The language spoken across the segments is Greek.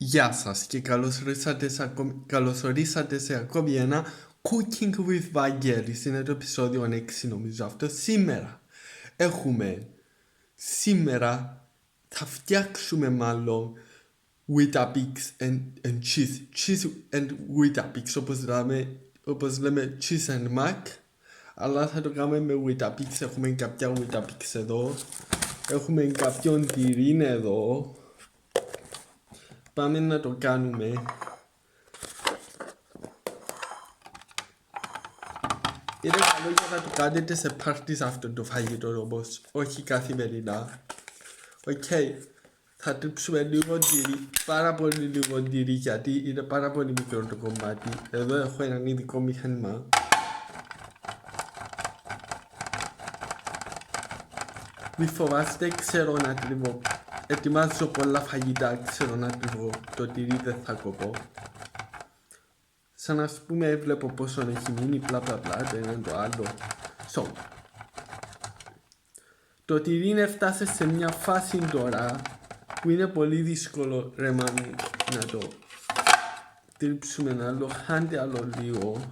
Γεια σας και καλώς ορίσατε σε ακόμη ένα Cooking with Vangelis. Είναι το επεισόδιο 6 νομίζω αυτό. Σήμερα θα φτιάξουμε μάλλον Weetabix and cheese and Weetabix, όπως λέμε cheese and mac, αλλά θα το κάνουμε με Weetabix. Έχουμε κάποια Weetabix εδώ, έχουμε κάποιον τυρί εδώ. Πάμε να το κάνουμε. Είναι καλό για να το κάνετε σε πάρτις αυτό το φαγητό όμως, όχι καθημερινά. Θα τρίψουμε λίγο τυρί, πάρα πολύ λίγο τυρί, γιατί είναι πάρα πολύ μικρό το κομμάτι. Εδώ έχω έναν ειδικό μηχανήμα. Μη φοβάστε, ξέρω να τριβώ. Ετοιμάζω πολλά φαγητά, ξέρω να τριβώ. Το τυρί δεν θα κοπώ. Σαν να πούμε βλέπω πόσο έχει μείνει, πλα το ένα το άλλο. Το τυρί είναι φτάσει σε μια φάση τώρα που είναι πολύ δύσκολο ρε μάμι να το τρίψουμε άλλο, χάντε άλλο λίγο.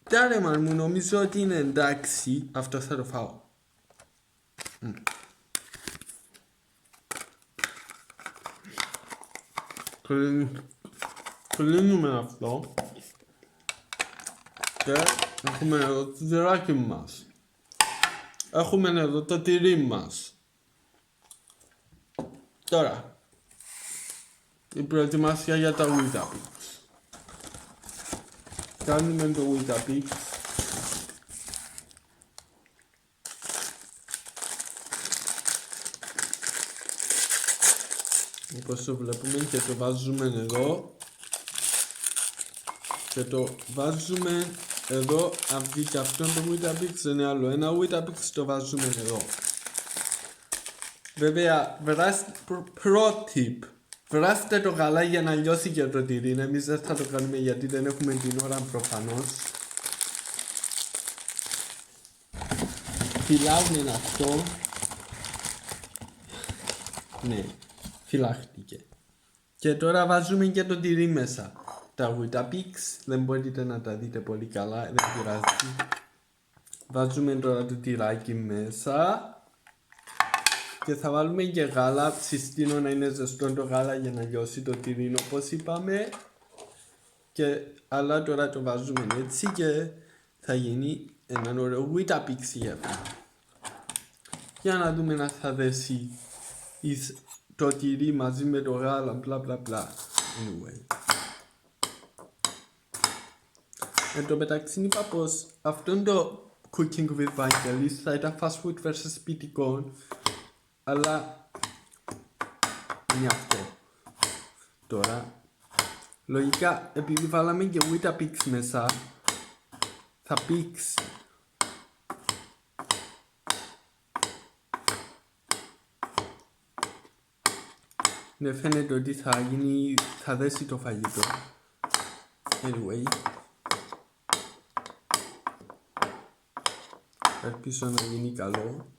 Τα ρε μάμι μου, νομίζω ότι είναι εντάξει, αυτό θα το φάω. Κλείνουμε αυτό και έχουμε εδώ το τυράκι μας. Έχουμε εδώ το τυρί μας. Τώρα, η προετοιμασία για τα Weetabix. Κάνουμε το Weetabix. Όπως το βλέπουμε και το βάζουμε εδώ. Και το βάζουμε εδώ, αυτή και αυτό το Weetabix είναι άλλο. Ένα Weetabix το βάζουμε εδώ. Βέβαια, pro tip. Βράστε το καλά για να λιώσει και το τυρί. Εμείς δεν θα το κάνουμε γιατί δεν έχουμε την ώρα προφανώς. Φυλάμε αυτό. Ναι, φυλάχτηκε. Και τώρα βάζουμε και το τυρί μέσα. Τα Weetabix δεν μπορείτε να τα δείτε πολύ καλά, δεν πειράζει. Βάζουμε τώρα το τυράκι μέσα. Και θα βάλουμε και γάλα, συστήνω να είναι ζεστό το γάλα για να λιώσει το τυρί όπως είπαμε. Αλλά τώρα το βάζουμε έτσι και θα γίνει έναν ωραίο Weetabix γεύμα. Για να δούμε να θα δέσει το τυρί μαζί με το γάλα, μπλα μπλα μπλα. Anyway. Εν τω μεταξύ είπα πως αυτό το Cooking with Vangelis θα ήταν fast food versus σπιτικό, αλλά είναι αυτό. Τώρα, λογικά επειδή βάλαμε και Weetabix μέσα, θα πήξει. Ναι, φαίνεται ότι θα δέσει το φαγητό. Anyway. Ελπίζω να γίνει καλό.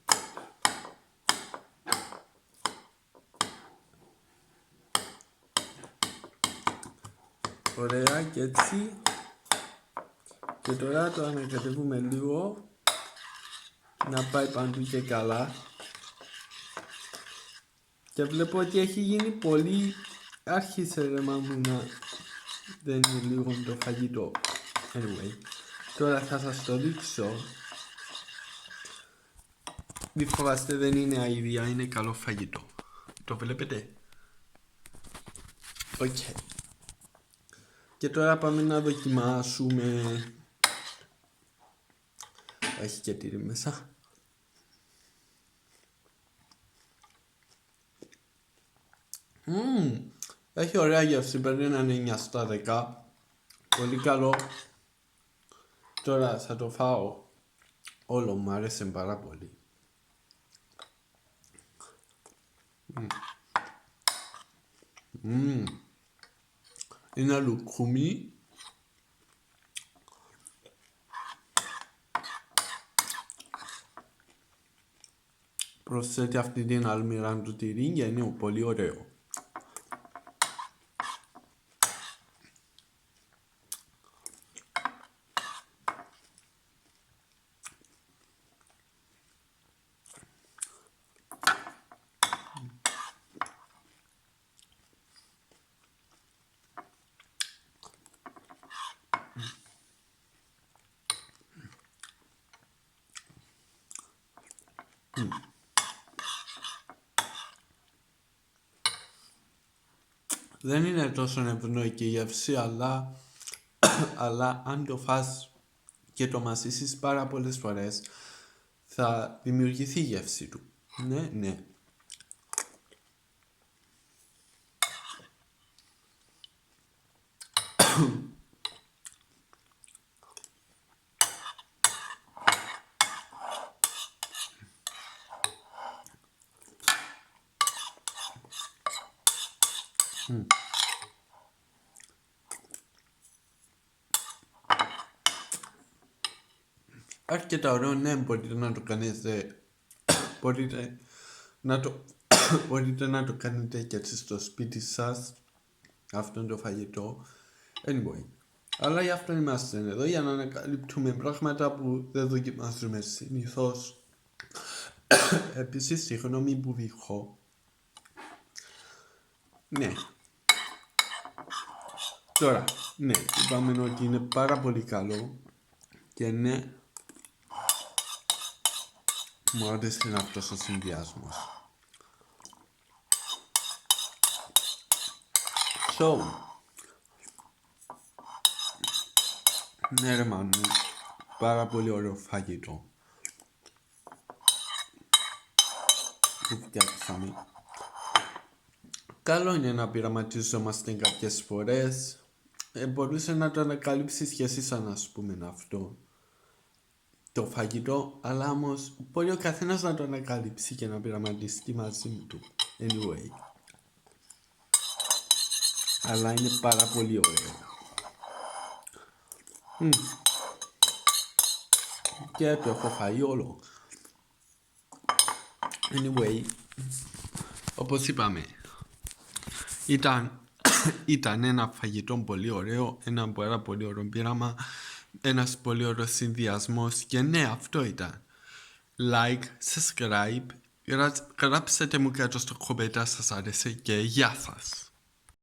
Ωραία και έτσι. Και τώρα το ανακατεύουμε λίγο. Να πάει παντού και καλά. Και βλέπω ότι έχει γίνει πολύ. Άρχισε ρε μάμου να δεν είναι λίγο το φαγητό. Anyway. Τώρα θα σας το δείξω. Μη φοβάστε, δεν είναι αηδία, είναι καλό φαγητό. Το βλέπετε? Και τώρα πάμε να δοκιμάσουμε. Έχει και τυρί μέσα. Έχει ωραία γεύση, παίρνει έναν 9 στα 10. Πολύ καλό. Τώρα θα το φάω. Όλο μου άρεσε πάρα πολύ. Είναι λουκούμι. Προσθέτει αυτή την αλμυρά του τυρί και είναι πολύ ωραίο. Δεν είναι τόσο ευνοϊκή η γεύση, αλλά αν το φας και το μασίσεις πάρα πολλές φορές, θα δημιουργηθεί η γεύση του. Ναι. Αρκετά ωραίο, ναι, μπορείτε να το κάνετε, μπορείτε να το κάνετε και έτσι στο σπίτι σας, αυτό είναι το φαγητό. Anyway, αλλά γι' αυτό είμαστε εδώ, για να ανακαλύπτουμε πράγματα που δεν δοκιμάζουμε συνήθως. Επίσης, συγγνώμη που βηχώ. Ναι. Τώρα, ναι, είπαμε ότι είναι πάρα πολύ καλό και ναι, μου άρεσε αυτός ο συνδυασμός. Ναι ρε μάνου, πάρα πολύ ωραίο φαγητό που φτιάξαμε. Καλό είναι να πειραματιζόμαστε κάποιες φορές. Μπορούσε να το ανακαλύψεις και εσύ σαν, ας πούμε, αυτό το φαγητό, αλλά όμως μπορεί ο καθένας να το ανακαλύψει και να πειραματιστεί μαζί του. Anyway, αλλά είναι πάρα πολύ ωραίο. Και το έχω φάει όλο. Anyway, όπως είπαμε, ήταν ένα φαγητό πολύ ωραίο, ένα πάρα πολύ ωραίο πείραμα, ένας πολύ ωραίος συνδυασμός και ναι, αυτό ήταν. Like, subscribe, γράψτε μου κάτω στο κομμεντάρι σας άρεσε και γεια σας.